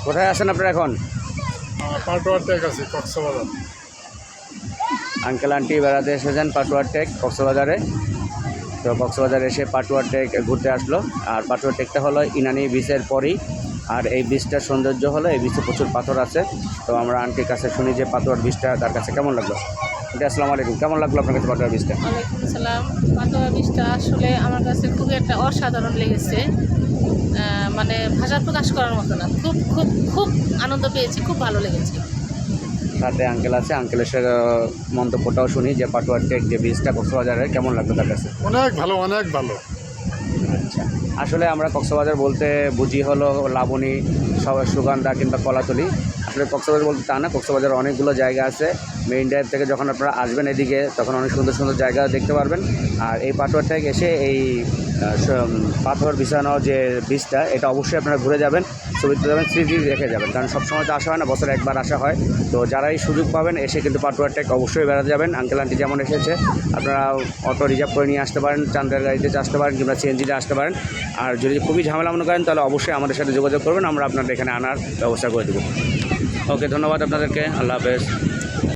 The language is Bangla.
কোথায় আছেন আপনারা এখন? পাটোয়ার টেক আছে কক্সবাজার। আঙ্কেল আন্টি বেড়াতে এসেছেন পাটুয়ার টেক কক্সবাজারে। তো কক্সবাজারে এসে পাটুয়ার টেক ঘুরতে আসলো। আর পাটুয়ার টেকটা হলো ইনানি বিচের পরেই। আর এই বিচটার সৌন্দর্য হলো এই বিচে প্রচুর পাথর আছে। তো আমরা আন্টির কাছে শুনি যে পাটুয়ার বিচটা তার কাছে কেমন লাগলো। আন্টি আসসালামু আলাইকুম, কেমন লাগলো আপনার কাছে পাটুয়ার বিচটা? ওয়ালাইকুম আসসালাম। পাটোয়া বীজটা আসলে আমার কাছে খুবই একটা অসাধারণ লেগেছে। মানে ভাষা প্রকাশ করার মতো না। খুব খুব খুব আনন্দ পেয়েছি, খুব ভালো লেগেছে। সাথে আঙ্কেল আছে, আঙ্কেলের সাথে মন্তব্যটাও শুনি যে পাটুয়ার টেক যে বিচটা কক্সবাজারে কেমন লাগলো তার কাছে। অনেক ভালো, অনেক ভালো। আচ্ছা, আসলে আমরা কক্সবাজার বলতে বুঝি হলো লাবণী, সুগন্ধা কিংবা কলাতলি। আসলে কক্সবাজার বলতে তা না, কক্সবাজার অনেকগুলো জায়গা আছে। মেইন ড্রাইভ থেকে যখন আপনারা আসবেন এদিকে তখন অনেক সুন্দর সুন্দর জায়গা দেখতে পারবেন। আর এই পাটুয়ার থেকে এসে এই পাথর বিছানো যে বীজটা, এটা অবশ্যই আপনারা ঘুরে যাবেন, ছবি তুলে যাবেন, স্মৃতি রেখে যাবেন। কারণ সবসময় তো আসা হয় না, বছরে একবার আসা হয়। তো যারাই সুযোগ পাবেন এসে কিন্তু পাটুয়ার টেক অবশ্যই বেড়াতে যাবেন। আঙ্কেল আন্টি যেমন এসেছে, আপনারা অটো রিজার্ভ করে নিয়ে আসতে পারেন, চান্দের গাড়িতে আসতে পারেন কিংবা সিএনজিতে আসতে পারেন। আর যদি খুবই ঝামেলা মনে করেন তাহলে অবশ্যই আমাদের সাথে যোগাযোগ করবেন, আমরা আপনাদের এখানে আনার ব্যবস্থা করে দেবো। ওকে, ধন্যবাদ আপনাদেরকে, আল্লাহ হাফেজ।